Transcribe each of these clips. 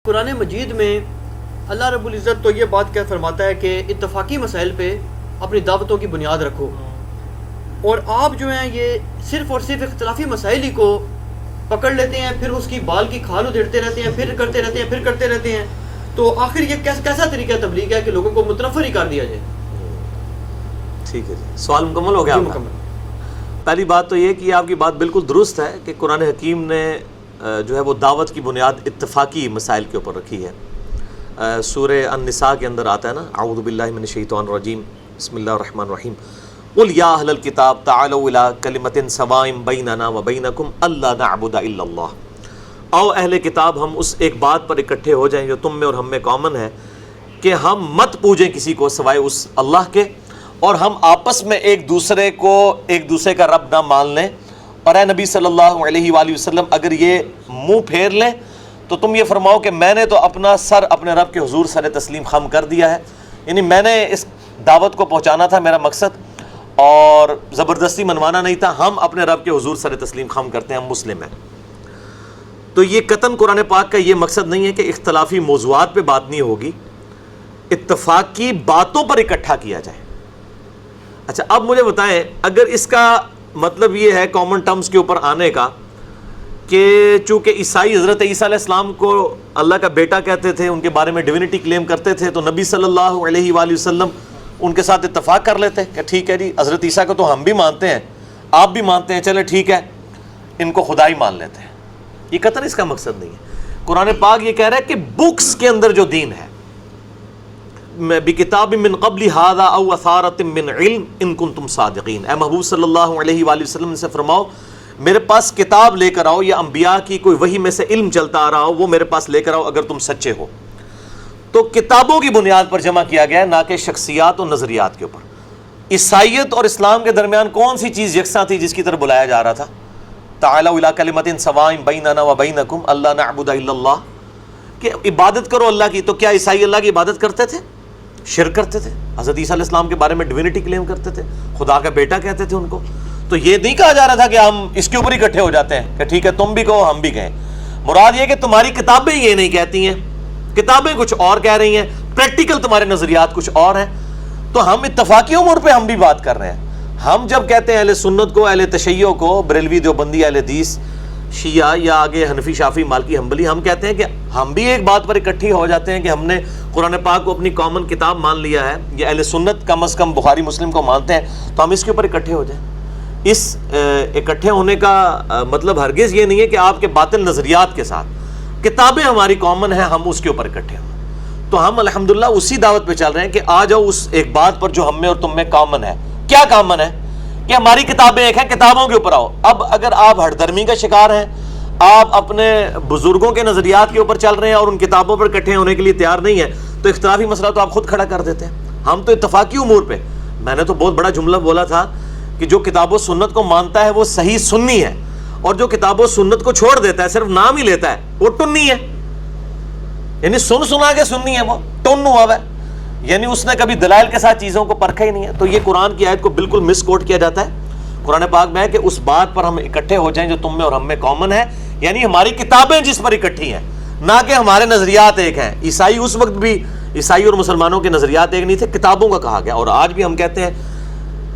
قرآن مجید میں اللہ رب العزت تو یہ بات کیا فرماتا ہے کہ اتفاقی مسائل پہ اپنی دعوتوں کی بنیاد رکھو، اور آپ جو ہیں یہ صرف اور صرف اختلافی مسائل ہی کو پکڑ لیتے ہیں، پھر اس کی بال کی کھال ادھیڑتے رہتے ہیں، پھر کرتے رہتے ہیں، پھر کرتے رہتے ہیں. تو آخر یہ کیسا طریقہ تبلیغ ہے کہ لوگوں کو متنفر ہی کر دیا جائے؟ ٹھیک ہے جی، سوال مکمل ہو گیا. مکمل. پہلی بات تو یہ کہ آپ کی بات بالکل درست ہے کہ قرآن حکیم نے جو ہے وہ دعوت کی بنیاد اتفاقی مسائل کے اوپر رکھی ہے. سورہ النساء کے اندر آتا ہے نا، اعوذ باللہ من الشیطان الرجیم، بسم اللہ الرحمن الرحیم، قل یا اہل الکتاب تعالوا الی کلمۃ سواء بیننا وبینکم الا نعبد الا اللہ. آؤ اہل کتاب، ہم اس ایک بات پر اکٹھے ہو جائیں جو تم میں اور ہم میں کامن ہے، کہ ہم مت پوجیں کسی کو سوائے اس اللہ کے، اور ہم آپس میں ایک دوسرے کا رب نہ مان لیں. اور اے نبی صلی اللہ علیہ وآلہ وسلم، اگر یہ منہ پھیر لیں تو تم یہ فرماؤ کہ میں نے تو اپنا سر اپنے رب کے حضور سر تسلیم خم کر دیا ہے. یعنی میں نے اس دعوت کو پہنچانا تھا، میرا مقصد، اور زبردستی منوانا نہیں تھا. ہم اپنے رب کے حضور سر تسلیم خم کرتے ہیں، ہم مسلم ہیں. تو یہ قطعاً قرآن پاک کا یہ مقصد نہیں ہے کہ اختلافی موضوعات پہ بات نہیں ہوگی، اتفاق کی باتوں پر اکٹھا کیا جائے. اچھا، اب مجھے بتائیں، اگر اس کا مطلب یہ ہے کامن ٹرمز کے اوپر آنے کا کہ چونکہ عیسائی حضرت عیسیٰ علیہ السلام کو اللہ کا بیٹا کہتے تھے، ان کے بارے میں ڈیوینٹی کلیم کرتے تھے، تو نبی صلی اللہ علیہ وآلہ وسلم ان کے ساتھ اتفاق کر لیتے کہ ٹھیک ہے جی، حضرت عیسیٰ کو تو ہم بھی مانتے ہیں، آپ بھی مانتے ہیں، چلے ٹھیک ہے، ان کو خدا ہی مان لیتے ہیں. یہ قطعاً اس کا مقصد نہیں ہے. قرآن پاک یہ کہہ رہا ہے کہ بکس کے اندر جو دین ہے، بکتاب من قبل ھذا او اثارۃ من علم ان کنتم صادقین. اے محبوب صلی اللہ علیہ وآلہ وسلم سے فرماؤ، میرے پاس کتاب لے کر آؤ، یا انبیاء کی کوئی وحی میں سے علم چلتا آ رہا ہو، وہ میرے پاس لے کر آؤ اگر تم سچے ہو. تو کتابوں کی بنیاد پر جمع کیا گیا ہے، نہ کہ شخصیات اور نظریات کے اوپر. عیسائیت اور اسلام کے درمیان کون سی چیز یکساں تھی جس کی طرف بلایا جا رہا تھا؟ تعالوا الی کلمۃ سواء بیننا وبینکم الا نعبد الا اللہ، کہ عبادت کرو اللہ کی. تو کیا عیسائی اللہ کی عبادت کرتے تھے؟ شرک کرتے تھے. حضرت عیسیٰ علیہ السلام کے بارے میں ڈیوینٹی کلیم کرتے تھے، خدا کا بیٹا کہتے تھے ان کو. تو یہ نہیں کہا جا رہا تھا کہ ہم اس کے اوپر اکٹھے ہو جاتے ہیں کہ ٹھیک ہے تم بھی کہو ہم بھی کہیں. مراد یہ کہ تمہاری کتابیں یہ نہیں کہتی ہیں، کتابیں کچھ اور کہہ رہی ہیں، پریکٹیکل تمہارے نظریات کچھ اور ہیں. تو ہم اتفاقی امور پہ ہم بھی بات کر رہے ہیں. ہم جب کہتے ہیں اہل سنت کو، اہل تشیع کو، بریلوی دیوبندی، اہل حدیث، شیعہ، یا آگے حنفی، شافعی، مالکی، حنبلی، ہم کہتے ہیں کہ ہم بھی ایک بات پر اکٹھی ہو جاتے ہیں کہ ہم نے قرآن پاک کو اپنی کامن کتاب مان لیا ہے، یا اہل سنت کم از کم بخاری مسلم کو مانتے ہیں، تو ہم اس کے اوپر اکٹھے ہو جائیں. اس اکٹھے ہونے کا مطلب ہرگز یہ نہیں ہے کہ آپ کے باطل نظریات کے ساتھ کتابیں ہماری کامن ہیں ہم اس کے اوپر اکٹھے ہوں. تو ہم الحمدللہ اسی دعوت پہ چل رہے ہیں کہ آ جاؤ اس ایک بات پر جو ہم میں اور تم میں کامن ہے. کیا کامن ہے؟ کہ ہماری کتابیں ایک ہیں، کتابوں کے اوپر آؤ. اب اگر آپ ہٹ درمی کا شکار ہیں، آپ اپنے بزرگوں کے نظریات کے اوپر چل رہے ہیں اور ان کتابوں پر اکٹھے ہونے کے لیے تیار نہیں ہیں، تو اختلافی مسئلہ تو آپ خود کھڑا کر دیتے ہیں. ہم تو اتفاقی امور پہ، میں نے تو بہت بڑا جملہ بولا تھا کہ جو کتاب و سنت کو مانتا ہے وہ صحیح سنی ہے، اور جو کتاب و سنت کو چھوڑ دیتا ہے، صرف نام ہی لیتا ہے، وہ ٹنی ہے. یعنی سنا کے سنی ہے، وہ ٹن ہوا ہے، یعنی اس نے کبھی دلائل کے ساتھ چیزوں کو پرکھا ہی نہیں ہے. تو یہ قرآن کی آیت کو بالکل مس کوٹ کیا جاتا ہے قرآن پاک میں کہ اس بات پر ہم اکٹھے ہو جائیں جو تم میں اور ہم میں کامن ہے، یعنی ہماری کتابیں جس پر اکٹھی ہیں، نہ کہ ہمارے نظریات ایک ہیں. عیسائی اس وقت بھی، عیسائی اور مسلمانوں کے نظریات ایک نہیں تھے، کتابوں کا کہا گیا. اور آج بھی ہم کہتے ہیں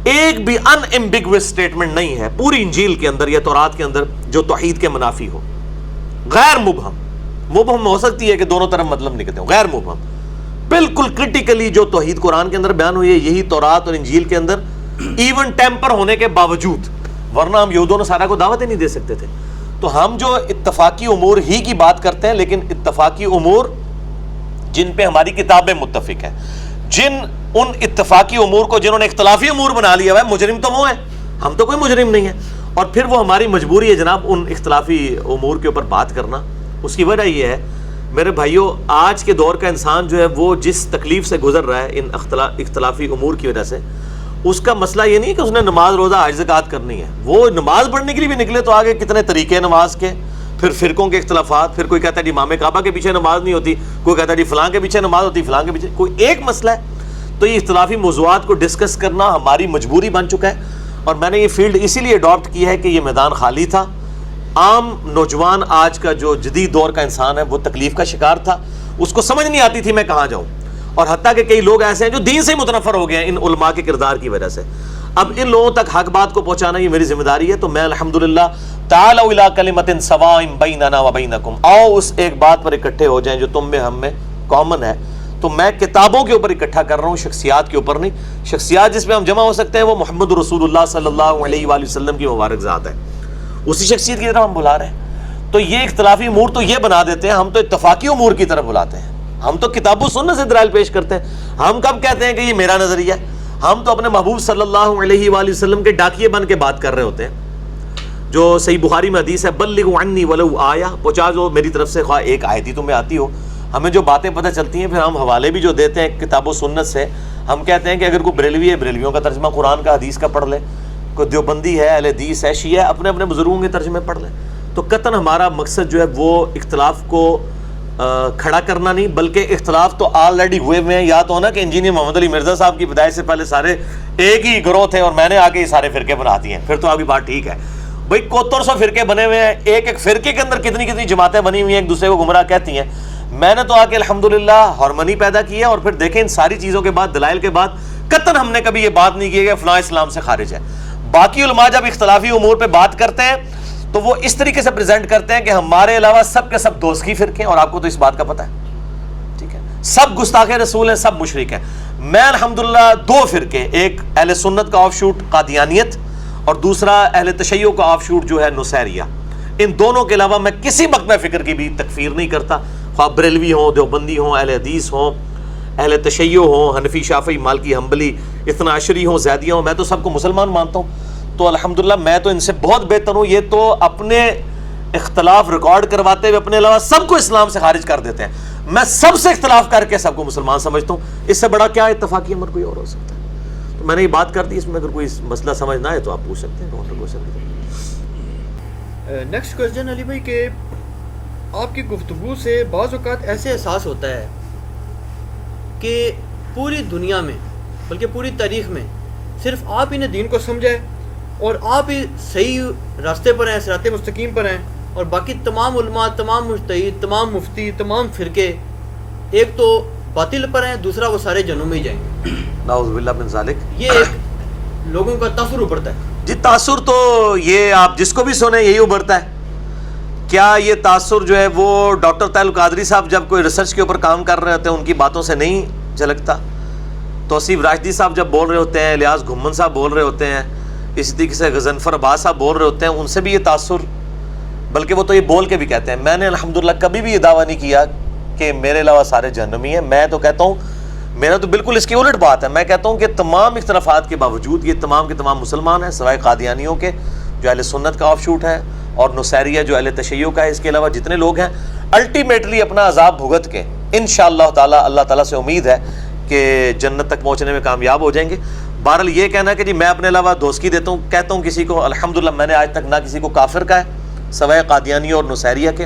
ایک بھی ان ایمبیگوس اسٹیٹمنٹ نہیں ہے پوری انجیل کے اندر یا تورات کے اندر جو توحید کے منافی ہو. غیر مبہم ہو سکتی ہے کہ دونوں طرف مطلب نکلتے ہوں، غیر مبہم بالکل کرٹیکلی جو توحید قرآن کے اندر بیان ہوئی ہے، یہی تورات اور انجیل کے اندر ایون ٹیمپر ہونے کے باوجود، ورنہ ہم یہود و نصارہ کو دعوت ہی نہیں دے سکتے تھے. تو ہم جو اتفاقی امور ہی کی بات کرتے ہیں، لیکن اتفاقی امور جن پہ ہماری کتابیں متفق ہیں، ان اتفاقی امور کو جنہوں نے اختلافی امور بنا لیا ہے، مجرم تو وہ ہیں، ہم تو کوئی مجرم نہیں ہے. اور پھر وہ ہماری مجبوری ہے جناب ان اختلافی امور کے اوپر بات کرنا. اس کی وجہ یہ ہے میرے بھائیوں، آج کے دور کا انسان جو ہے وہ جس تکلیف سے گزر رہا ہے ان اختلافی امور کی وجہ سے، اس کا مسئلہ یہ نہیں کہ اس نے نماز روزہ حج زکوٰۃ کرنی ہے. وہ نماز پڑھنے کے لیے بھی نکلے تو آگے کتنے طریقے نماز کے، پھر فرقوں کے اختلافات، پھر کوئی کہتا ہے جی امام کعبہ کے پیچھے نماز نہیں ہوتی، کوئی کہتا ہے جی فلاں کے پیچھے نماز ہوتی، فلاں کے پیچھے، کوئی ایک مسئلہ ہے. تو یہ اختلافی موضوعات کو ڈسکس کرنا ہماری مجبوری بن چکا ہے، اور میں نے یہ فیلڈ اسی لیے اڈاپٹ کی ہے کہ یہ میدان خالی تھا. عام نوجوان آج کا جو جدید دور کا انسان ہے وہ تکلیف کا شکار تھا, اس کو سمجھ نہیں آتی تھی میں کہاں جاؤں, اور حتیٰ کہ کئی لوگ ایسے ہیں جو دین سے ہی متنفر ہو گئے ہیں ان علماء کے کردار کی وجہ سے. اب ان لوگوں تک حق بات کو پہنچانا یہ میری ذمہ داری ہے. تو میں الحمدللہ تعالوا الی کلمۃ سواء بیننا و بینکم, آؤ اس ایک بات پر اکٹھے ہو جائیں جو تم میں ہم میں کامن ہے. تو میں کتابوں کے اوپر اکٹھا کر رہا ہوں, شخصیات کے اوپر نہیں. شخصیات جس پہ ہم جمع ہو سکتے ہیں وہ محمد رسول اللہ صلی اللہ علیہ وآلہ وسلم کی مبارک ذات ہے, اسی شخصیت کی طرف ہم بلا رہے ہیں. تو یہ اختلافی امور تو یہ بنا دیتے ہیں, ہم تو اتفاقی امور کی طرف بلاتے ہیں. ہم تو کتاب و سنت سے دلائل پیش کرتے ہیں. ہم کب کہتے ہیں کہ یہ میرا نظریہ ہے؟ ہم تو اپنے محبوب صلی اللہ علیہ وآلہ وسلم کے ڈاکیے بن کے بات کر رہے ہوتے ہیں. جو صحیح بخاری میں حدیث ہے, بلغوا عنی ولو آیا, پہنچا جو میری طرف سے خواہ ایک آیت ہی تمہیں آتی ہو. ہمیں جو باتیں پتہ چلتی ہیں پھر ہم حوالے بھی جو دیتے ہیں کتاب و سنت سے. ہم کہتے ہیں کہ اگر کوئی بریلوی ہے بریلویوں کا ترجمہ قرآن کا حدیث کا پڑھ لے, کوئی دیوبندی ہے اہل حدیث ہے شیعہ ہے اپنے اپنے بزرگوں کے ترجمے پڑھ لے. تو قطعاً ہمارا مقصد جو ہے وہ اختلاف کو کھڑا کرنا نہیں, بلکہ اختلاف تو آلریڈی ہوئے ہوئے ہیں. یا تو ہونا کہ انجینئر محمد علی مرزا صاحب کی پیدائش سے پہلے سارے ایک ہی گروہ تھے اور میں نے آ کے یہ سارے فرقے بنا دیے ہیں, پھر تو آپ کی بات ٹھیک ہے. بھائی 7100 فرقے بنے ہوئے ہیں, ایک ایک فرقے کے اندر کتنی کتنی جماعتیں بنی ہوئی ہیں ایک دوسرے کو گمراہ کہتی ہیں. میں نے تو آ کے الحمدللہ ہارمونی پیدا کی ہے. اور پھر دیکھیں ان ساری چیزوں کے بعد دلائل کے بعد قطعاً ہم نے کبھی یہ بات نہیں کی کہ فلاں اسلام سے خارج ہے. باقی علماء جب اختلافی امور پہ بات کرتے ہیں تو وہ اس طریقے سے پریزنٹ کرتے ہیں کہ ہمارے علاوہ سب کے سب دوست کی فرقے ہیں, اور آپ کو تو اس بات کا پتہ ہے, ٹھیک ہے, سب گستاخ رسول ہیں, سب مشرک ہیں. میں الحمدللہ 2 فرقے, ایک اہل سنت کا آف شوٹ قادیانیت اور دوسرا اہل تشیع کا آف شوٹ جو ہے نصیریہ, ان دونوں کے علاوہ میں کسی مقطع فکر کی بھی تکفیر نہیں کرتا, خواہ بریلوی ہوں, دیوبندی ہوں, اہل حدیث ہوں, اہل تشیع ہوں, حنفی, شافعی, مالکی, حنبلی, اثنا عشری ہوں, زیدیہ ہوں. میں تو سب کو مسلمان مانتا ہوں. تو الحمدللہ میں تو ان سے بہت بہتر ہوں. یہ تو اپنے اختلاف ریکارڈ کرواتے ہوئے اپنے علاوہ سب کو اسلام سے خارج کر دیتے ہیں. میں سب سے اختلاف کر کے سب کو مسلمان سمجھتا ہوں. اس سے بڑا کیا اتفاقی عمل کوئی اور ہو سکتا ہے؟ تو میں نے یہ بات کر دی. اس میں اگر کوئی مسئلہ سمجھ نہ آئے تو آپ پوچھ سکتے ہیں. نیکسٹ کوسچن علی بھائی کہ آپ کی گفتگو سے بعض اوقات ایسے احساس ہوتا ہے کہ پوری دنیا میں بلکہ پوری تاریخ میں صرف آپ ہی نے دین کو سمجھا ہے اور آپ ہی صحیح راستے پر ہیں, صراط مستقیم پر ہیں, اور باقی تمام علماء, تمام مجتہد, تمام مفتی, تمام فرقے ایک تو باطل پر ہیں, دوسرا وہ سارے جہنم میں ہی جائیں گے. نعوذ باللہ من ذالک. یہ ایک لوگوں کا تاثر ابھرتا ہے. جی تاثر تو یہ آپ جس کو بھی سنیں یہی ابھرتا ہے. کیا یہ تاثر جو ہے وہ ڈاکٹر طاہر القادری صاحب جب کوئی ریسرچ کے اوپر کام کر رہے ہوتے ہیں ان کی باتوں سے نہیں جھلکتا؟ توصیف راشدی صاحب جب بول رہے ہوتے ہیں, الیاس گھمن صاحب بول رہے ہوتے ہیں, اس طریقے سے غضنفر عباس صاحب بول رہے ہوتے ہیں, ان سے بھی یہ تاثر, بلکہ وہ تو یہ بول کے بھی کہتے ہیں. میں نے الحمدللہ کبھی بھی یہ دعویٰ نہیں کیا کہ میرے علاوہ سارے جہنمی ہیں. میں تو کہتا ہوں, میرا تو بالکل اس کی الٹ بات ہے. میں کہتا ہوں کہ تمام اختلافات کے باوجود یہ تمام کے تمام مسلمان ہیں, سوائے قادیانیوں کے جو اہل سنت کا آف شوٹ ہے, اور نصیریہ جو اہل تشیع کا ہے. اس کے علاوہ جتنے لوگ ہیں الٹیمیٹلی اپنا عذاب بھگت کے انشاءاللہ تعالی اللہ تعالیٰ سے امید ہے کہ جنت تک پہنچنے میں کامیاب ہو جائیں گے. بہرحال یہ کہنا کہ جی میں اپنے علاوہ دوستگی دیتا ہوں, کہتا ہوں کسی کو, الحمدللہ میں نے آج تک نہ کسی کو کافر کا ہے سوائے قادیانی اور نصیریہ کے,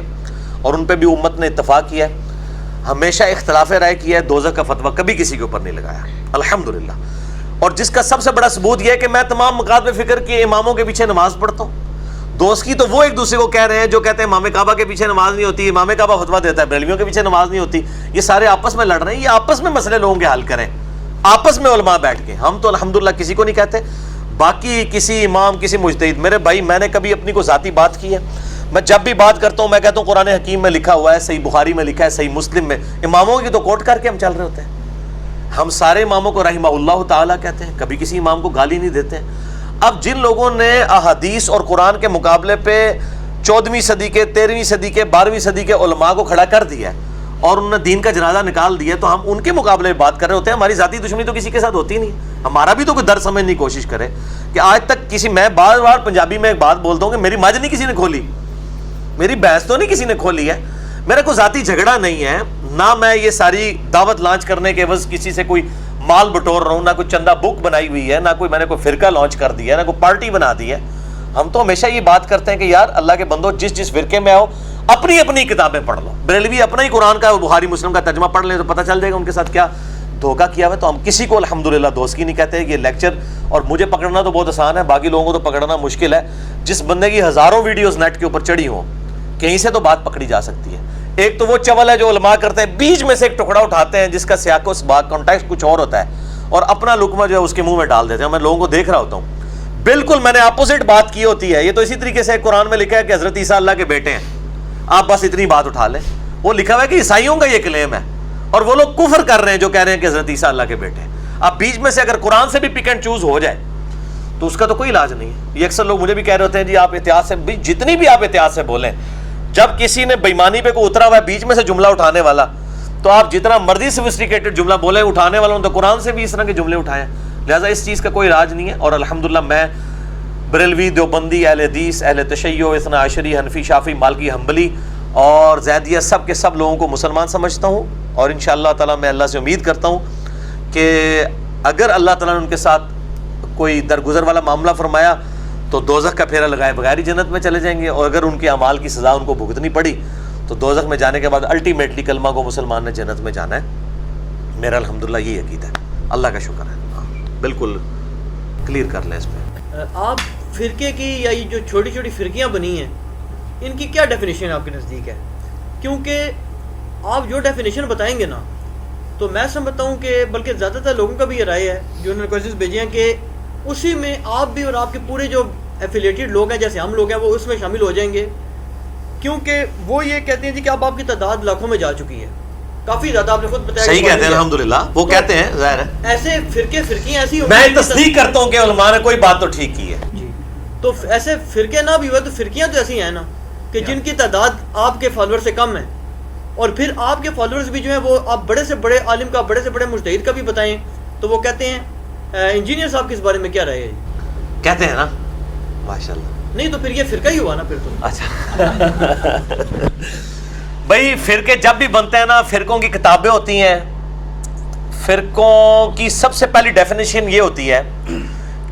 اور ان پہ بھی امت نے اتفاق کیا ہے. ہمیشہ اختلاف رائے کیا ہے, دوزخ کا فتویٰ کبھی کسی کے اوپر نہیں لگایا الحمدللہ. اور جس کا سب سے بڑا ثبوت یہ ہے کہ میں تمام مقاصد فکر کے اماموں کے پیچھے نماز پڑھتا ہوں. دوستگی تو وہ ایک دوسرے کو کہہ رہے ہیں جو کہتے ہیں امام کعبہ کے پیچھے نماز نہیں ہوتی, امام کعبہ فتویٰ دیتا ہے بریلویوں کے پیچھے نماز نہیں ہوتی. یہ سارے آپس میں لڑ رہے ہیں. یہ آپس میں مسئلے لوگوں کے حل کریں, آپس میں علماء بیٹھ کے. ہم تو الحمدللہ کسی کو نہیں کہتے. باقی کسی امام, کسی مجتہد, میرے بھائی میں نے کبھی اپنی کو ذاتی بات کی ہے؟ میں جب بھی بات کرتا ہوں میں کہتا ہوں قرآن حکیم میں لکھا ہوا ہے, صحیح بخاری میں لکھا ہے, صحیح مسلم میں. اماموں کی تو کوٹ کر کے ہم چل رہے ہوتے ہیں. ہم سارے اماموں کو رحمہ اللہ تعالیٰ کہتے ہیں, کبھی کسی امام کو گالی نہیں دیتے ہیں. اب جن لوگوں نے احادیث اور قرآن کے مقابلے پہ 14ویں صدی کے, 13ویں صدی کے, 12ویں صدی کے علماء کو کھڑا کر دیا ہے اور انہوں نے دین کا جنازہ نکال دیا, تو ہم ان کے مقابلے میں بات کر رہے ہوتے ہیں. ہماری ذاتی دشمنی تو کسی کے ساتھ ہوتی نہیں. ہمارا بھی تو کوئی درد سمجھنے کی کوشش کرے کہ آج تک کسی, میں بار بار پنجابی میں ایک بات بولتا ہوں کہ میری مجھ نہیں کسی نے کھولی, میری بحث تو نہیں کسی نے کھولی ہے. میرا کوئی ذاتی جھگڑا نہیں ہے, نہ میں یہ ساری دعوت لانچ کرنے کے عوض کسی سے کوئی مال بٹور رہا ہوں, نہ کوئی چندہ بک بنائی ہوئی ہے, نہ کوئی میں نے کوئی فرقہ لانچ کر دیا ہے, نہ کوئی پارٹی بنا دی ہے. ہم تو ہمیشہ یہ بات کرتے ہیں کہ یار اللہ کے بندو, جس جس فرقے میں آؤ اپنی اپنی کتابیں پڑھ لو. بریلوی اپنا ہی قرآن کا, بخاری مسلم کا ترجمہ پڑھ لیں تو پتہ چل جائے گا ان کے ساتھ کیا دھوکہ کیا ہوا ہے. تو ہم کسی کو الحمدللہ دوستی نہیں کہتے. یہ لیکچر اور مجھے پکڑنا تو بہت آسان ہے, باقی لوگوں کو تو پکڑنا مشکل ہے. جس بندے کی ہزاروں ویڈیوز نیٹ کے اوپر چڑھی ہوں, کہیں سے تو بات پکڑی جا سکتی ہے. ایک تو وہ چول ہے جو علماء کرتے ہیں, بیچ میں سے ایک ٹکڑا اٹھاتے ہیں جس کا سیاق و سباق کانٹیکسٹ کچھ اور ہوتا ہے, اور اپنا لقمہ جو ہے اس کے منہ میں ڈال دیتے ہیں. میں لوگوں کو دیکھ رہا ہوتا ہوں, بالکل میں نے اپوزٹ بات کی ہوتی ہے. یہ تو اسی طریقے سے قرآن میں لکھا ہے کہ حضرت عیسیٰ اللہ کے بیٹے ہیں, آپ بس اتنی بات اٹھا لیں. وہ لکھا ہوا ہے کہ عیسائیوں کا یہ کلیم ہے, اور وہ لوگ کفر کر رہے ہیں جو کہہ رہے ہیں کہ حضرت عیسیٰ اللہ کے بیٹے ہیں. اب بیچ میں سے اگر قرآن سے بھی پک اینڈ چوز ہو جائے تو اس کا تو کوئی علاج نہیں ہے. یہ اکثر لوگ مجھے بھی کہہ رہے ہوتے ہیں جی آپ احتیاط سے, جتنی بھی آپ احتیاط سے بولیں, جب کسی نے بےمانی پہ کو اترا ہوا ہے بیچ میں سے جملہ اٹھانے والا, تو آپ جتنا مرضی سوفسٹیکیٹڈ جملہ بولیں, اٹھانے والوں نے تو قرآن سے بھی اس طرح کے جملے اٹھائے ہیں. لہٰذا اس چیز کا کوئی علاج نہیں ہے. اور الحمدللہ میں بریلوی, دیوبندی, اہل حدیث, اہل تشیع, اثنا عشری, حنفی, شافعی, مالکی, حنبلی اور زیدیہ, سب کے سب لوگوں کو مسلمان سمجھتا ہوں. اور انشاءاللہ تعالیٰ میں اللہ سے امید کرتا ہوں کہ اگر اللہ تعالیٰ نے ان کے ساتھ کوئی درگزر والا معاملہ فرمایا تو دوزخ کا پھیرا لگائے بغیر ہی جنت میں چلے جائیں گے, اور اگر ان کے اعمال کی سزا ان کو بھگتنی پڑی تو دوزخ میں جانے کے بعد الٹیمیٹلی کلمہ کو مسلمان نے جنت میں جانا ہے. میرا الحمدللہ یہی عقیدہ ہے. اللہ کا شکر ہے. بالکل کلیئر کر لیں اس پہ. آپ فرقے کی یا یہ جو چھوٹی چھوٹی فرقیاں بنی ہیں ان کی کیا ڈیفینیشن آپ کے نزدیک ہے؟ کیونکہ آپ جو ڈیفینیشن بتائیں گے نا تو میں سمجھتا ہوں کہ بلکہ زیادہ تر لوگوں کا بھی یہ رائے ہے جو انہوں نے کوشش بھیجی ہیں کہ اسی میں آپ بھی اور آپ کے پورے جو ایفیلیٹڈ لوگ ہیں جیسے ہم لوگ ہیں وہ اس میں شامل ہو جائیں گے. کیونکہ وہ یہ کہتے ہیں جی کہ اب آپ کی تعداد لاکھوں میں جا چکی ہے, کافی زیادہ. آپ نے خود بتایا صحیح کہتے ہیں الحمدللہ, وہ کہتے ہیں ظاہر ہے. ایسے فرقیاں ایسی میں تصدیق کرتا ہوں کہ علماء نے کوئی بات تو ٹھیک کی ہے جی. تو ایسے فرقے نہ بھی ہوئے تو فرقیاں تو ایسی ہیں نا کہ جن کی تعداد آپ کے فالوور سے کم ہے, اور پھر آپ کے فالوورز بھی جو ہیں وہ آپ بڑے سے بڑے عالم کا, بڑے سے بڑے مجتہد کا بھی بتائیں تو وہ کہتے ہیں انجینئر صاحب کے اس بارے میں کیا رائے ہے؟ کہتے ہیں نا ماشاءاللہ. نہیں تو پھر یہ فرقہ ہی ہوا نا پھر تو. اچھا بھائی فرقے جب بھی بنتے ہیں نا, فرقوں کی کتابیں ہوتی ہیں. فرقوں کی سب سے پہلی ڈیفینیشن یہ ہوتی ہے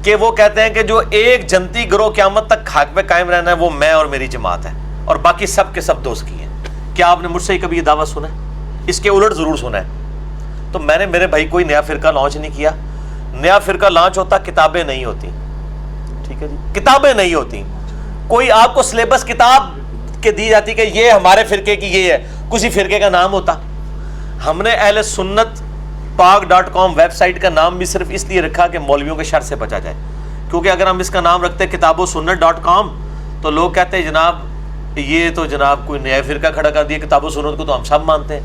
کہ وہ کہتے ہیں کہ جو ایک جنتی گروہ قیامت تک خاک پہ قائم رہنا ہے وہ میں اور میری جماعت ہے, اور باقی سب کے سب دوست کی ہیں. کیا آپ نے مجھ سے کبھی یہ دعویٰ سنا ہے؟ اس کے الٹ ضرور سنا ہے. تو میں نے میرے بھائی کوئی نیا فرقہ لانچ نہیں کیا. نیا فرقہ لانچ ہوتا کتابیں نہیں ہوتی, ٹھیک ہے جی, کتابیں نہیں ہوتی. کوئی آپ کو سلیبس کتاب کے دی جاتی کہ یہ ہمارے فرقے کی یہ ہے, کسی فرقے کا نام ہوتا. ہم نے اہل سنت pag.com ویب سائٹ کا نام بھی صرف اس لیے رکھا کہ مولویوں کے شر سے بچا جائے, کیونکہ اگر ہم اس کا نام رکھتے کتاب و سنت.com تو لوگ کہتے ہیں جناب یہ تو جناب کوئی نیا فرقہ کھڑا کر دیا, کتاب و سنت کو تو ہم سب مانتے ہیں.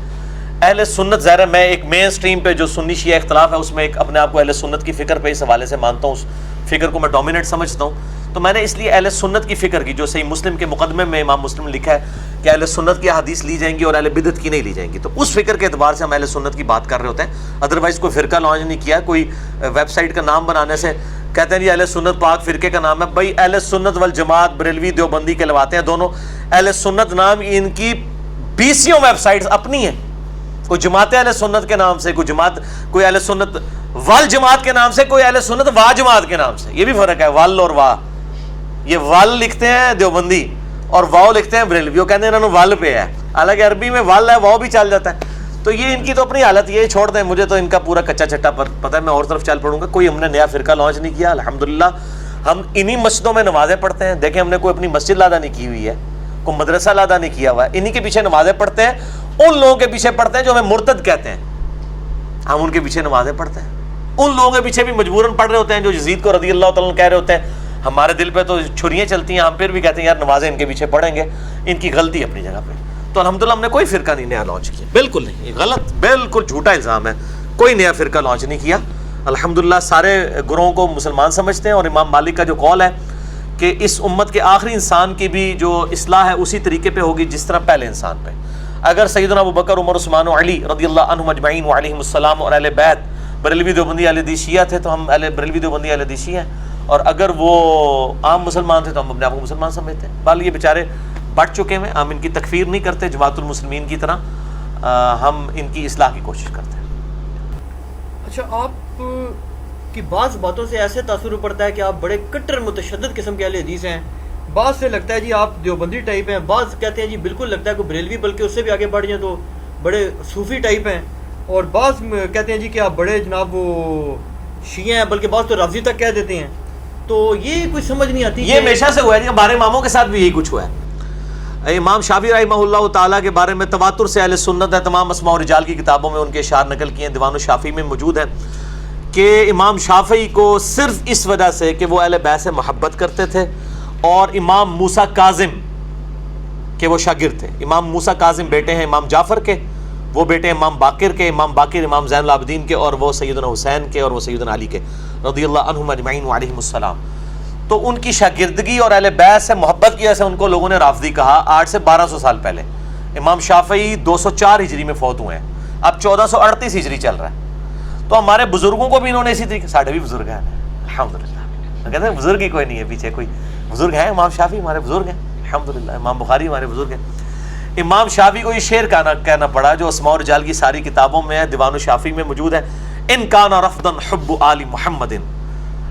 اہل سنت ظاہر ہے میں ایک مین سٹریم پہ جو سنی شیعہ اختلاف ہے اس میں ایک اپنے آپ کو اہل سنت کی فکر پہ اس حوالے سے مانتا ہوں, اس فکر کو میں ڈومینیٹ سمجھتا ہوں. تو میں نے اس لیے اہل سنت کی فکر کی, جو صحیح مسلم کے مقدمے میں امام مسلم لکھا ہے کہ اہل سنت کی حدیث لی جائیں گی اور اہل بدعت کی نہیں لی جائیں گی, تو اس فکر کے اعتبار سے ہم اہل سنت کی بات کر رہے ہوتے ہیں. ادروائز کوئی فرقہ لانچ نہیں کیا, کوئی ویب سائٹ کا نام بنانے سے کہتے ہیں جی اہل سنت پاک فرقے کا نام ہے. بھائی اہل سنت والجماعت بریلوی دیوبندی کے لواتے ہیں دونوں. اہل سنت نام ان کی 20 ویب سائٹس اپنی ہیں, کوئی جماعت اہل سنت کے نام سے, کوئی جماعت کوئی اہل سنت وال جماعت کے نام سے, کوئی اہل سنت وا جماعت کے نام سے. یہ بھی فرق ہے وال اور وا. یہ وال لکھتے ہیں دیوبندی اور واؤ لکھتے ہیں بریلوی, وہ کہتے ہیں انہوں نے وال پہ ہے, حالانکہ عربی میں وال ہے واؤ بھی چل جاتا ہے. تو یہ ان کی تو اپنی حالت, یہ چھوڑ دیں, مجھے تو ان کا پورا کچا چٹا پتہ ہے, میں اور طرف چل پڑوں گا. کوئی ہم نے نیا فرقہ لانچ نہیں کیا. الحمدللہ ہم انہی مسجدوں میں نمازیں پڑھتے ہیں. دیکھیں ہم نے کوئی اپنی مسجد لادا نہیں کی ہوئی ہے, کوئی مدرسہ لادا نہیں کیا ہوا ہے. انہی کے پیچھے نمازیں پڑھتے ہیں, ان لوگوں کے پیچھے پڑھتے ہیں جو ہمیں مرتد کہتے ہیں, ہم ان کے پیچھے نمازیں پڑھتے ہیں. ان لوگوں کے پیچھے بھی مجبوراً پڑھ رہے ہوتے ہیں جو یزید کو رضی اللہ تعالیٰ عنہ کہہ رہے ہوتے ہیں ہمارے دل پہ تو چھریاں چلتی ہیں, ہم پھر بھی کہتے ہیں یار نمازیں ان کے پیچھے پڑھیں گے. ان کی غلطی اپنی جگہ پہ. تو الحمدللہ ہم نے کوئی فرقہ نہیں نیا لانچ کیا, بالکل نہیں, یہ غلط, بالکل جھوٹا الزام ہے. کوئی نیا فرقہ لانچ نہیں کیا. الحمدللہ سارے گروہوں کو مسلمان سمجھتے ہیں, اور امام مالک کا جو قول ہے کہ اس امت کے آخری انسان کی بھی جو اصلاح ہے اسی طریقے پہ ہوگی جس طرح پہلے انسان پہ. اگر سیدنا ابوبکر, عمر, عثمان و علی رضی اللہ عنہم اجمعین وعلیہم السلام اور اہل بیت بریلوی دیوبندی اہل حدیث شیعہ تھے تو ہم اہل بریلوی دیوبندی اہل حدیث شیعہ ہیں, اور اگر وہ عام مسلمان تھے تو ہم اپنے آپ کو مسلمان سمجھتے ہیں. بال یہ بیچارے بڑھ چکے ہیں, ہم ان کی تکفیر نہیں کرتے جماعت المسلمین کی طرح, ہم ان کی اصلاح کی کوشش کرتے ہیں. اچھا, آپ کی بعض باتوں سے ایسے تاثر پڑتا ہے کہ آپ بڑے کٹر متشدد قسم کے اہل حدیث ہیں. بعض سے لگتا ہے جی آپ دیوبندی ٹائپ ہیں, بعض کہتے ہیں جی بالکل لگتا ہے کوئی بریلوی بلکہ اس سے بھی آگے بڑھ جائیں تو بڑے صوفی ٹائپ ہیں. اور بعض کہتے ہیں جی کہ آپ بڑے جناب وہ شیعہ ہیں، بلکہ بعض تو رافضی تک کہہ دیتے ہیں. تو یہ کوئی سمجھ نہیں آتی. یہ ہمیشہ سے ہوا ہے، ہمارے اماموں کے ساتھ بھی یہی کچھ ہوا ہے. امام شافعی رحمہ اللہ تعالیٰ کے بارے میں تواتر سے اہل سنت ہے، تمام اسماء و رجال کی کتابوں میں ان کے اشعار نقل کیے ہیں، دیوان الشافعی میں موجود ہے کہ امام شافعی کو صرف اس وجہ سے کہ وہ اہل بیت سے محبت کرتے تھے اور امام موسیٰ کاظم کہ وہ شاگرد تھے. امام موسیٰ کاظم بیٹے ہیں امام جعفر کے، وہ بیٹے امام باقر کے، امام باقر امام زین العابدین کے، اور وہ سیدنا حسین کے، اور وہ سیدنا علی کے رضی اللہ عنہم اجمعین وعلیہم السلام. تو ان کی شاگردگی اور اہل بیت سے محبت کی وجہ سے ان کو لوگوں نے رافضی کہا. 800 سے 1200 سال پہلے امام شافعی 204 ہجری میں فوت ہوئے ہیں، اب 1438 ہجری چل رہا ہے. تو ہمارے بزرگوں کو بھی انہوں نے اسی طریقے، ساڑھے بھی بزرگ ہیں الحمدللہ، کہتے ہیں بزرگ ہی کوئی نہیں ہے پیچھے، کوئی بزرگ ہیں. امام شافعی ہمارے بزرگ ہیں الحمدللہ، امام بخاری ہمارے بزرگ ہیں. امام شافعی کو یہ شعر کہنا پڑا جو اسماء و رجال کی ساری کتابوں میں ہے، دیوان الشافعی میں موجود ہے. ان کان رفضا حب آل محمد،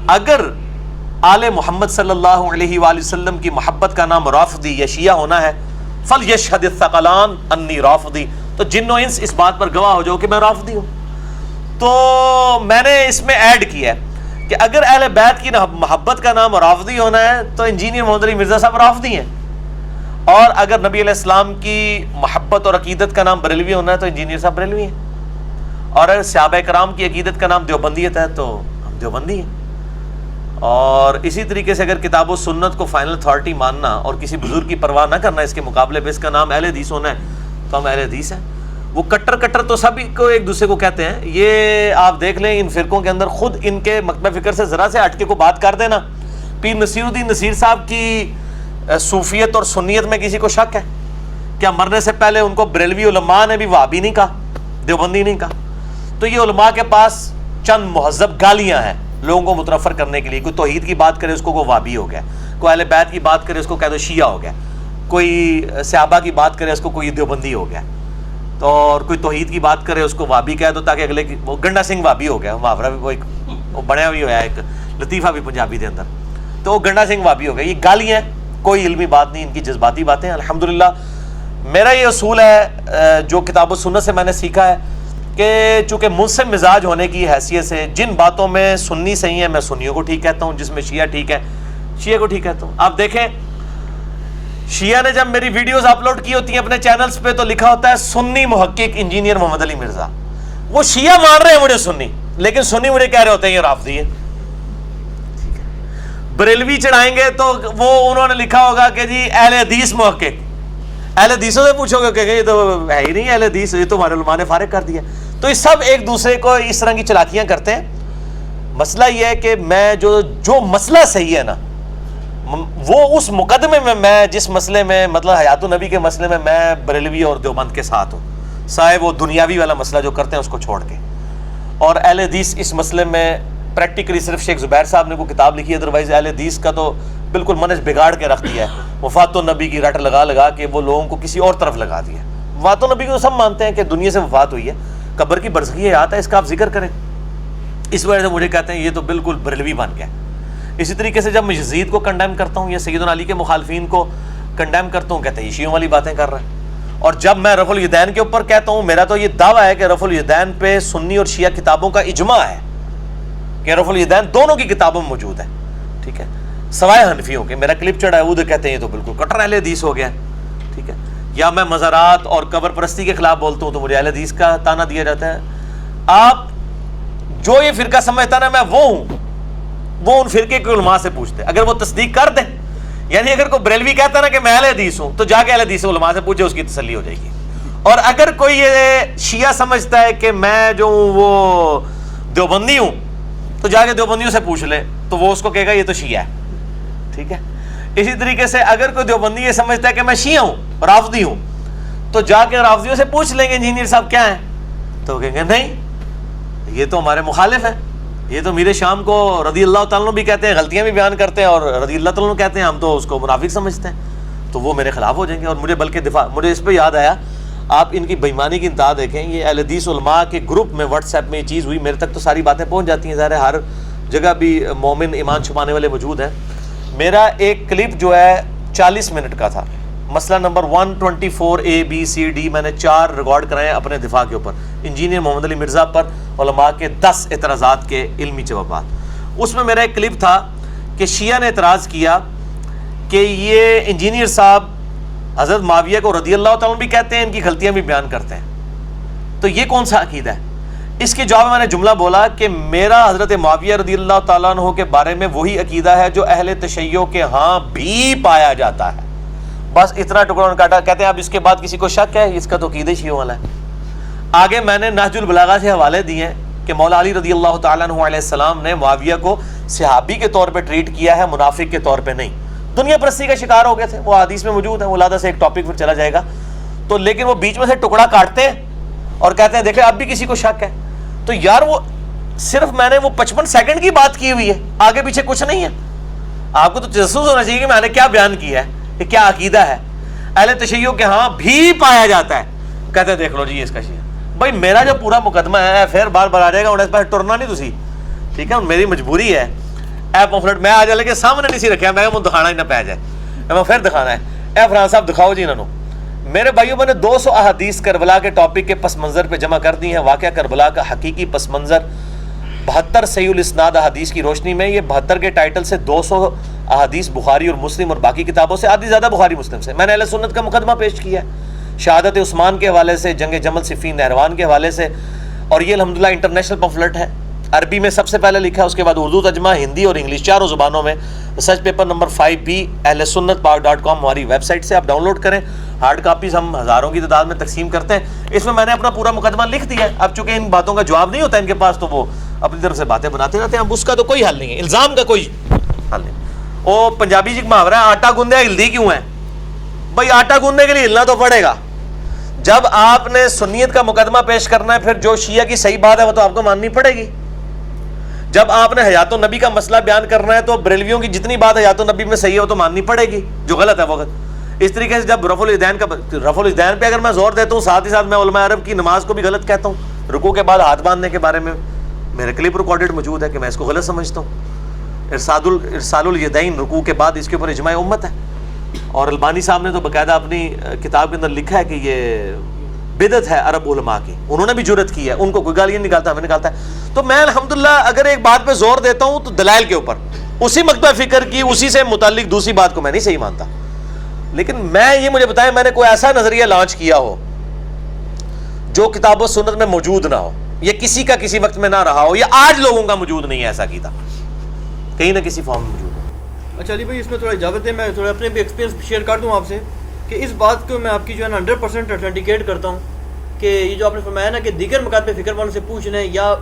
اگر آل محمد صلی اللہ علیہ وآلہ وسلم کی محبت کا نام رافضی یا شیعہ ہونا ہے، فلیشہد الثقلان انی رافضی، تو جن و انس اس بات پر گواہ ہو جاؤ کہ میں رافضی ہوں. تو میں نے اس میں ایڈ کیا ہے کہ اگر اہل بیت کی محبت کا نام رافضی ہونا ہے تو انجینئر محمد علی مرزا صاحب رافضی ہیں، اور اگر نبی علیہ السلام کی محبت اور عقیدت کا نام بریلوی ہونا ہے تو انجینئر صاحب بریلوی ہیں، اور اگر صحابہ کرام کی عقیدت کا نام دیوبندیت ہے تو ہم دیوبندی ہیں. اور اسی طریقے سے اگر کتاب و سنت کو فائنل اتھارٹی ماننا اور کسی بزرگ کی پرواہ نہ کرنا اس کے مقابلے پہ اس کا نام اہل حدیث ہونا ہے تو ہم اہل حدیث ہیں. وہ کٹر تو سبھی کو ایک دوسرے کو کہتے ہیں. یہ آپ دیکھ لیں ان فرقوں کے اندر خود ان کے مکتبہ فکر سے ذرا سے ہٹ کے کو بات کر دینا. پیر نصیر الدین نصیر صاحب کی صوفیت اور سنیت میں کسی کو شک ہے کیا؟ مرنے سے پہلے ان کو بریلوی علماء نے بھی وہابی نہیں کہا، دیوبندی نہیں کہا. تو یہ علماء کے پاس چند مہذب گالیاں ہیں لوگوں کو متنفر کرنے کے لیے. کوئی توحید کی بات کرے اس کو وہابی ہو گیا، کوئی اہل بیت کی بات کرے اس کو کہہ دو شیعہ ہو گیا، کوئی صحابہ کی بات کرے اس کو کوئی دیوبندی ہو گیا، تو اور کوئی توحید کی بات کرے اس کو وہابی کہہ دو تاکہ اگلے کی. وہ گنڈا سنگھ وہابی ہو گیا، محاورہ بھی وہ ایک وہ بنیا بھی ہوا ہے، ایک لطیفہ بھی پنجابی کے اندر، تو وہ گنڈا سنگھ وہابی ہو گیا. یہ گالیاں، کوئی علمی بات نہیں، ان کی جذباتی باتیں. الحمدللہ میرا یہ اصول ہے جو کتاب و سنت سے میں نے سیکھا ہے کہ چونکہ منصف مزاج ہونے کی حیثیت سے جن باتوں میں سنی صحیح ہیں میں سنیوں کو ٹھیک کہتا ہوں، جس میں شیعہ ٹھیک ہے شیعہ کو ٹھیک کہتا ہوں. آپ دیکھیں شیعہ نے جب میری ویڈیوز اپلوڈ کی ہوتی ہیں اپنے چینلز پہ تو لکھا ہوتا ہے سنی محقق انجینئر محمد علی مرزا. وہ شیعہ مان رہے ہیں مجھے سنی، لیکن سنی مجھے کہہ رہے ہوتے ہیں یہ رافضی ہے. بریلوی چڑھائیں گے تو وہ انہوں نے لکھا ہوگا کہ جی اہل حدیث محقق. اہل حدیثوں سے پوچھو گے کہ یہ تو ہے ہی نہیں اہل حدیث، یہ تو ہمارے علماء نے فارغ کر دیا. تو یہ سب ایک دوسرے کو اس طرح کی چلاکیاں کرتے ہیں. مسئلہ یہ ہے کہ میں جو مسئلہ صحیح ہے نا وہ اس مقدمے میں جس مسئلے میں مطلب حیات النبی کے مسئلے میں بریلوی اور دیوبند کے ساتھ ہوں، سائے وہ دنیاوی والا مسئلہ جو کرتے ہیں اس کو چھوڑ کے. اور اہل حدیث اس مسئلے میں پریکٹیکلی صرف شیخ زبیر صاحب نے کوئی کتاب لکھی ہے، ادروائز اہل حدیث کا تو بالکل منج بگاڑ کے رکھ دیا ہے. وفات النبی کی رٹ لگا کے وہ لوگوں کو کسی اور طرف لگا دیا. وفات النبی کو سب مانتے ہیں کہ دنیا سے وفات ہوئی ہے، قبر کی برزخی حیات ہے، اس کا آپ ذکر کریں. اس وجہ سے مجھے کہتے ہیں یہ تو بالکل بریلوی بن گیا. اسی طریقے سے جب میں یزید کو کنڈیم کرتا ہوں یا سیدنا علی کے مخالفین کو کنڈیم کرتا ہوں کہتے ہیں یہ شیعوں والی باتیں کر رہے ہیں. اور جب میں رفع الیدین کے اوپر کہتا ہوں، میرا تو یہ دعویٰ ہے کہ رفع الیدین پہ سنی اور شیعہ کتابوں کا اجماع ہے کہ رفع الیدین دونوں کی کتابوں میں موجود ہے، ٹھیک ہے، سوائے حنفیوں کے. میرا کلپ چڑھا ہے وہ کہتے ہیں یہ تو بالکل کٹر اہل حدیث ہو گیا، ٹھیک ہے. یا میں مزارات اور قبر پرستی کے خلاف بولتا ہوں تو مجھے اہل حدیث کا تانا دیا جاتا ہے. آپ جو یہ فرقہ سمجھتا نا میں وہ ہوں، وہ ان فرقے کے علماء سے پوچھتے. اگر وہ تصدیق کر دیں، یعنی اگر کوئی بریلوی کہتا نا کہ میں اہل حدیث ہوں تو جا کے اہل حدیث علماء سے پوچھے، اس کی تسلی ہو جائے گی. اور اگر کوئی یہ شیعہ سمجھتا ہے کہ میں جو ہوں وہ دیوبندی ہوں تو جا کے دیوبندیوں سے پوچھ لے، تو وہ اس کو کہے گا یہ تو شیعہ ہے، ٹھیک ہے. اسی طریقے سے اگر کوئی دیوبندی یہ سمجھتا ہے کہ میں شیعہ ہوں، رافضی ہوں، تو جا کے رافضیوں سے پوچھ لیں گے انجینئر صاحب کیا ہیں، تو کہیں گے نہیں یہ تو ہمارے مخالف ہیں، یہ تو میر شام کو رضی اللہ تعالیٰ بھی کہتے ہیں، غلطیاں بھی بیان کرتے ہیں، اور رضی اللہ تعالیٰ کہتے ہیں، ہم تو اس کو منافق سمجھتے ہیں، تو وہ میرے خلاف ہو جائیں گے. اور مجھے بلکہ دفاع، مجھے اس پہ یاد آیا، آپ ان کی بےایمانی کی انتہا دیکھیں. یہ اہل حدیث علماء کے گروپ میں واٹس ایپ میں یہ چیز ہوئی، میرے تک تو ساری باتیں پہنچ جاتی ہیں، ظاہر ہے ہر جگہ بھی مومن ایمان چھپانے والے موجود ہیں. میرا ایک کلپ جو ہے 40 منٹ کا تھا، مسئلہ number 124A B C D میں نے 4 ریکارڈ کرائے ہیں اپنے دفاع کے اوپر، انجینئر محمد علی مرزا پر علماء کے 10 اعتراضات کے علمی جوابات. اس میں میرا ایک کلپ تھا کہ شیعہ نے اعتراض کیا کہ یہ انجینئر صاحب حضرت معاویہ کو رضی اللہ تعالیٰ عنہ بھی کہتے ہیں، ان کی غلطیاں بھی بیان کرتے ہیں، تو یہ کون سا عقیدہ ہے؟ اس کے جواب میں نے جملہ بولا کہ میرا حضرت معاویہ رضی اللہ تعالیٰ عنہ کے بارے میں وہی عقیدہ ہے جو اہل تشیع کے ہاں بھی پایا جاتا ہے. بس اتنا ٹکڑا انہوں نے کاٹا. کہتے ہیں اب اس کے بعد کسی کو شک ہے؟ اس کا تو عقیدہ شیعوں والا ہے. آگے میں نے نہج البلاغہ سے حوالے دیے کہ مولا علی رضی اللہ تعالیٰ عنہ علیہ السلام نے معاویہ کو صحابی کے طور پہ ٹریٹ کیا ہے، منافق کے طور پہ نہیں. دنیا پرستی کا شکار ہو گئے تھے، وہ حدیث میں موجود ہے، ولادہ سے ایک ٹاپک پھر چلا جائے گا. تو لیکن وہ بیچ میں سے ٹکڑا کاٹتے ہیں اور کہتے ہیں دیکھیں اب بھی کسی کو شک ہے. تو یار وہ صرف میں نے وہ 55 سیکنڈ کی بات کی ہوئی ہے، آگے پیچھے کچھ نہیں ہے. آپ کو تو تجسس ہونا چاہیے کہ میں نے کیا بیان کیا ہے، کہ کیا عقیدہ ہے. اہل تشیع کے ہاں بھی پایا جاتا ہے، کہتے ہیں دیکھ لو جی اس کا شیعہ. بھائی میرا جو پورا مقدمہ ہے پھر بار بار آ جائے گا، انہیں اس پہ ٹرنا نہیں تسی، ٹھیک ہے. میری مجبوری ہے. اے پمفلٹ میں آ جائے کہ سامنے نہیں سی رکھا، میں کہ دکھانا ہی نہ پہ جائے، میں پھر دکھانا ہے. اے فرحان صاحب دکھاؤ جی انہوں. میرے بھائیوں میں نے 200 احادیث کربلا کے ٹاپک کے پس منظر پہ جمع کر دی ہیں. واقعہ کربلا کا حقیقی پس منظر 72 صحیح الاسناد احادیث کی روشنی میں. یہ 72 کے ٹائٹل سے 200 احادیث بخاری اور مسلم اور باقی کتابوں سے، آدھی زیادہ بخاری مسلم سے. میں نے اہل سنت کا مقدمہ پیش کیا ہے، شہادت عثمان کے حوالے سے، جنگ جمل صفین نہروان کے حوالے سے. اور یہ الحمدللہ انٹرنیشنل پمفلٹ ہے، عربی میں سب سے پہلے لکھا ہے، اس کے بعد اردو ترجمہ، ہندی اور انگلش چاروں زبانوں میں. ریسرچ پیپر نمبر 5B اہل سنت پاک.com ہماری ویب سائٹ سے آپ ڈاؤن لوڈ کریں. ہارڈ کاپیز ہم ہزاروں کی تعداد میں تقسیم کرتے ہیں. اس میں نے اپنا پورا مقدمہ لکھ دیا ہے. اب چونکہ ان باتوں کا جواب نہیں ہوتا ان کے پاس، تو وہ اپنی طرف سے باتیں بناتے رہتے ہیں. اب اس کا تو کوئی حل نہیں ہے، الزام کا کوئی حل نہیں. وہ پنجابی جی محاورہ ہے آٹا گوندیا ہلدی کیوں ہے؟ بھائی آٹا گوندنے کے لیے ہلنا تو پڑے گا. جب آپ نے سنیت کا مقدمہ پیش کرنا ہے، پھر جو شیعہ کی صحیح بات ہے وہ تو آپ کو ماننی پڑے گی. جب آپ نے حیات النبی کا مسئلہ بیان کرنا ہے تو بریلویوں کی جتنی بات حیات النبی میں صحیح ہے وہ تو ماننی پڑے گی، جو غلط ہے وہ غلط. اس طریقے سے جب رفع الاذین پہ اگر میں زور دیتا ہوں، ساتھ ہی ساتھ میں علماء عرب کی نماز کو بھی غلط کہتا ہوں. رکوع کے بعد ہاتھ باندھنے کے بارے میں میرے کلپ ریکارڈڈ موجود ہے کہ میں اس کو غلط سمجھتا ہوں. ارسال الیدین رکوع کے بعد، اس کے اوپر اجماع امت ہے. اور البانی صاحب نے تو باقاعدہ اپنی کتاب کے اندر لکھا ہے کہ یہ بدعت ہے عرب علماء کی. انہوں نے بھی جرت کی ہے، ان کو کوئی گالیاں نکالتا، ہمیں نکالتا ہے. تو میں الحمدللہ اگر ایک بات پہ زور دیتا ہوں تو دلائل کے اوپر، اسی مکتبہ فکر کی، اسی سے متعلق دوسری بات کو میں نہیں صحیح مانتا. لیکن میں یہ مجھے بتائیں میں نے کوئی ایسا نظریہ لانچ کیا ہو جو کتاب و سنت میں موجود نہ ہو، یا کسی کا کسی وقت میں نہ رہا ہو، یا آج لوگوں کا موجود نہیں ہے، ایسا کیتا کہیں نہ کسی فارم میں موجود ہے. اچھا علی بھائی اس میں تھوڑا اجازت ہے میں تھوڑا اپنے بھی ایکسپیرینس شیئر کر دوں آپ سے کہ اس بات کو میں آپ کی جو ہے نا 100% اتھینٹیکیٹ کرتا ہوں کہ یہ جو آپ نے فرمایا نا کہ دیگر مکاتب فکر والوں سے پوچھنا ہے یا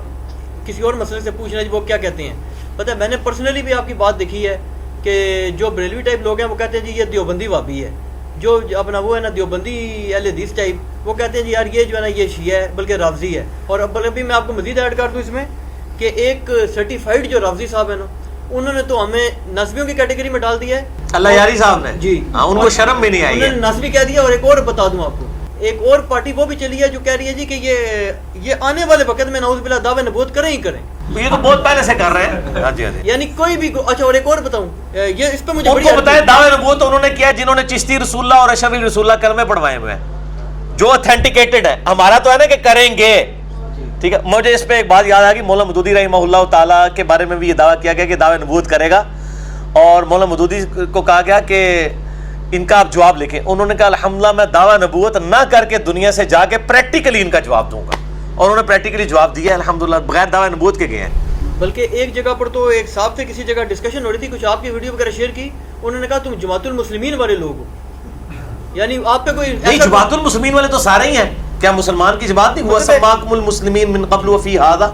کسی اور مسئلے سے پوچھنا ہے وہ کیا کہتے ہیں. پتہ ہے میں نے پرسنلی بھی آپ کی بات دیکھی ہے کہ جو بریلوی ٹائپ لوگ ہیں وہ کہتے ہیں جی یہ دیوبندی وابی ہے، جو اپنا وہ ہے نا دیوبندی اہل حدیث ٹائپ وہ کہتے ہیں جی یار یہ جو ہے نا یہ شیعہ ہے بلکہ رافضی ہے. اور اب ابھی میں آپ کو مزید ایڈ کر دوں اس میں کہ ایک سرٹیفائڈ جو رافضی صاحب ہے نا انہوں نے تو ہمیں نسبیوں کی کیٹیگری میں ڈال دیا ہے. اللہ یاری صاحب نے جی ہاں ان کو شرم بھی نہیں آئی ہے، انہوں نے نسبی کہہ دیا. اور ایک اور بتا دوں آپ کو، ایک اور پارٹی وہ بھی چلی ہے جو کہہ رہی ہے جی کہ یہ آنے والے وقت میں نعوذ باللہ دعوے نبوت کریں ہی کریں. یہ تو بہت پہلے سے کر رہے ہیں. ہاں جی ہاں جی. یعنی کوئی بھی اچھا. اور ایک اور بتاؤں یہ اس پہ مجھے ان کو بتائیں دعوے نبوت تو انہوں نے کیا جنہوں نے چشتی رسول اللہ اور اشرفی رسول اللہ کلمے پڑھوائے ہوئے ہیں، جو اتھینٹیکیٹڈ ہے. ہمارا تو ہے نا کہ کریں گے، ٹھیک ہے. مجھے اس پہ ایک بات یاد آ گئی، مولانا مودودی رحمہ اللہ تعالیٰ کے بارے میں بھی یہ دعویٰ کیا گیا کہ دعوے نبوت کرے گا. اور مولانا مودودی کو کہا گیا کہ ان کا آپ جواب لکھیں. انہوں نے کہا الحمدللہ میں دعویٰ نبوت نہ کر کے دنیا سے جا کے پریکٹیکلی ان کا جواب دوں گا. اور انہوں نے پریکٹیکلی جواب دیا الحمدللہ، بغیر دعویٰ نبوت کے گئے ہیں. بلکہ ایک جگہ پر تو ایک صاحب سے کسی جگہ ڈسکشن ہو رہی تھی، کچھ آپ کی ویڈیو وغیرہ شیئر کی، انہوں نے کہا تم جماعت المسلمین والے لوگ ہو. یعنی آپ پہ کوئی نہیں، جماعت المسلمین والے تو سارے ہی ہیں. کیا مسلمان کی جماعت نہیں؟ وَسَمَّاكُمُ الْمُسْلِمِينَ مِن قَبْلُ وَفِي هَذَا.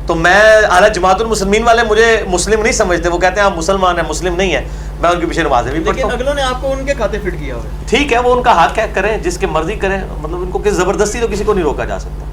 تو میں حالانکہ جماعت المسلمین والے مجھے مسلم نہیں سمجھتے، وہ کہتے ہیں آپ مسلمان ہیں، مسلم نہیں ہیں. میں ان کے پیچھے نمازیں بھی پڑھتا ہوں. لیکن اگلوں نے آپ کو ان کے کھاتے فٹ کیا ہوا ہے. ٹھیک ہے، وہ ان کا حق ہے، کریں جس کے مرضی کریں. مطلب ان کو زبردستی تو کسی کو نہیں روکا جا سکتا.